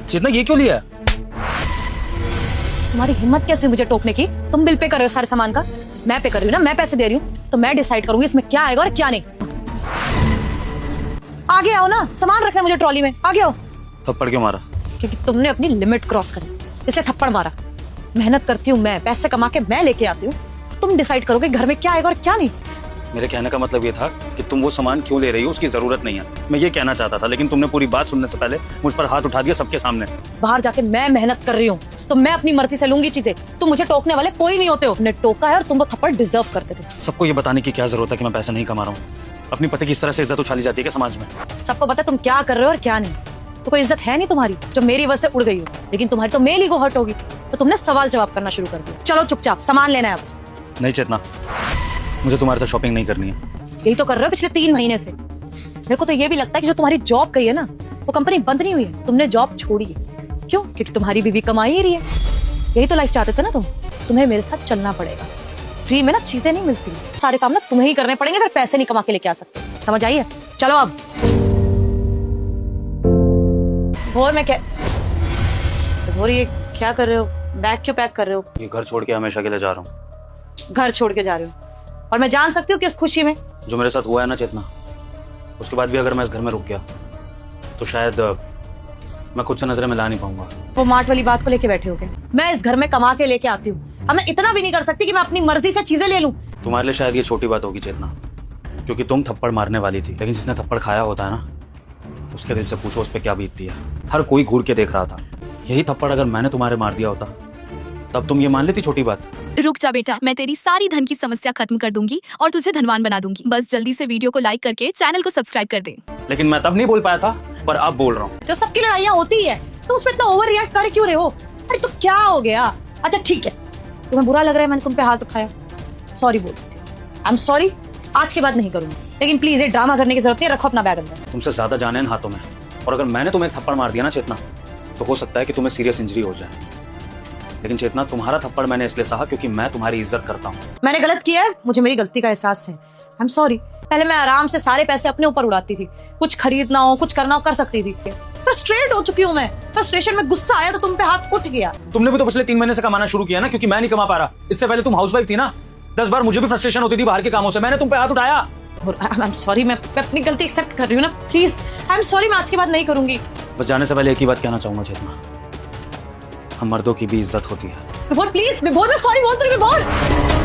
चेतना ये क्यों लिया है? तुम्हारी हिम्मत कैसे हुई मुझे टोकने की? तुम बिल पे कर रहे हो सारे सामान का, मैं पे कर रही हूँ ना, मैं पैसे दे रही हूँ, तो मैं डिसाइड करूंगी इसमें क्या आएगा और क्या नहीं। आगे आओ ना, सामान रखना है मुझे ट्रॉली में, आगे आओ। थप्पड़ क्यों मारा? क्योंकि तुमने अपनी लिमिट क्रॉस करी, इसलिए थप्पड़ मारा। मेहनत करती हूँ मैं, पैसे कमा के मैं लेके आती हूँ, तुम डिसाइड करोगे घर में क्या आएगा और क्या नहीं। मेरे कहने का मतलब ये था कि तुम वो सामान क्यों ले रही हो, उसकी जरूरत नहीं है, मैं ये कहना चाहता था, लेकिन तुमने पूरी बात सुनने से पहले मुझ पर हाथ उठा दिया सबके सामने। बाहर जाके मैं मेहनत कर रही हूँ तो मैं अपनी मर्जी से लूंगी चीजें, तुम मुझे टोकने वाले कोई नहीं होते हो। तुमने टोका है और तुम वो थप्पड़ डिजर्व करते थे। सबको ये बताने की क्या जरूरत है कि मैं पैसे नहीं कमा रहा हूँ? अपनी पति की इस तरह से इज्जत उछाली जाती है क्या समाज में? सबको पता है तुम क्या कर रहे हो और क्या नहीं। तो कोई इज्जत है नहीं तुम्हारी जो मेरी वजह से उड़ गई हो, लेकिन तुम्हारी तो मेल ईगो हर्ट होगी, तो तुमने सवाल जवाब करना शुरू कर दिया। चलो चुपचाप सामान लेना है अब। नहीं चेतना, मुझे तुम्हारे साथ शॉपिंग नहीं करनी है। यही तो कर रहे हो पिछले 3 महीने से। मेरे को तो ये भी लगता है कि जो तुम्हारी जॉब गई है ना, वो कंपनी बंद नहीं हुई है, तुमने जॉब छोड़ी है। क्यों? क्योंकि तुम्हारी बीवी कमा ही रही है। यही तो लाइफ चाहते थे ना तुम। तुम्हें मेरे साथ चलना पड़ेगा, फ्री में ना चीजें नहीं मिलती, सारे काम ना तुम्हें ही करने पड़ेंगे अगर पैसे नहीं कमा के लेके आ सकते। समझ आई है? चलो अब। और मैं क्या और ये क्या कर रहे हो? बैग क्यों पैक कर रहे हो? ये घर छोड़ के हमेशा के लिए जा रहा हूँ। घर छोड़ के जा रहे हो और मैं जान सकती हूँ किस खुशी में? जो मेरे साथ हुआ है ना चेतना, उसके बाद भी अगर मैं इस घर में रुक गया तो शायद मैं खुद से नजरें मिला नहीं पाऊंगा। वो मार्ट वाली बात को लेके बैठे हो क्या? मैं इस घर में कमा के लेके आती हूँ, अब मैं इतना भी नहीं कर सकती कि मैं अपनी मर्जी से चीजें ले लूं। तुम्हारे लिए शायद ये छोटी बात होगी चेतना, क्योंकि तुम थप्पड़ मारने वाली थी, लेकिन जिसने थप्पड़ खाया होता है ना, उसके दिल से पूछो उस पर क्या बीतती है। हर कोई घूर के देख रहा था। यही थप्पड़ अगर मैंने तुम्हारे मार दिया होता तब तुम ये मान लेती छोटी बात? रुक जा बेटा, मैं तेरी सारी धन की समस्या खत्म कर दूंगी और तुझे धनवान बना दूंगी। बस जल्दी से वीडियो को लाइक करके चैनल को सब्सक्राइब कर दे। लेकिन मैं तब नहीं बोल पाया था, पर अब बोल रहा हूँ। तो सबकी लड़ाइयाँ होती है, तो उसमें इतना ओवर रिएक्ट कर क्यों रहे हो? अरे तो क्या हो गया? अच्छा ठीक है, तुम्हें बुरा लग रहा है मैंने तुम पे हाथ उठाया, सॉरी बोल देती हूँ। आई एम सॉरी, आज के बाद नहीं करूंगी, लेकिन प्लीज ये ड्रामा करने की जरूरत नहीं, रखो अपना बैग अंदर। तुमसे ज्यादा जाने इन हाथों में, और अगर मैंने तुम्हें थप्पड़ मार दिया ना चेतना, तो हो सकता है कि तुम्हें सीरियस इंजरी हो जाए। लेकिन चेतना, तुम्हारा थप्पड़ मैंने इसलिए सहा क्योंकि मैं तुम्हारी इज्जत करता हूँ। मैंने गलत किया है, मुझे मेरी गलती का एहसास है। I am sorry. पहले मैं आराम से सारे पैसे अपने ऊपर उड़ाती थी, कुछ खरीदना हो कुछ करना हो कर सकती थी। फ्रस्ट्रेट हो चुकी हूँ मैं, फ्रस्ट्रेशन में गुस्सा आया तो तुम पे हाथ उठ गया। तुमने भी तो पिछले 3 महीने से कमाना शुरू किया ना, क्योंकि मैं नहीं कमा पा रहा। इससे पहले तुम हाउसवाइफ थी ना, 10 बार मुझे भी फ्रस्ट्रेशन होती थी बाहर के कामों से, मैंने तुम पे हाथ उठाया। आई एम सॉरी, मैं अपनी गलती एक्सेप्ट कर रही हूँ ना, प्लीज। आई एम सॉरी, मैं आज के बाद नहीं करूंगी। बस जाने से पहले एक ही बात कहना चाहूंगा चेतना, हम मर्दों की भी इज्जत होती है। विभोर प्लीज, विभोर मैं सॉरी बोल तो रही, विभोर।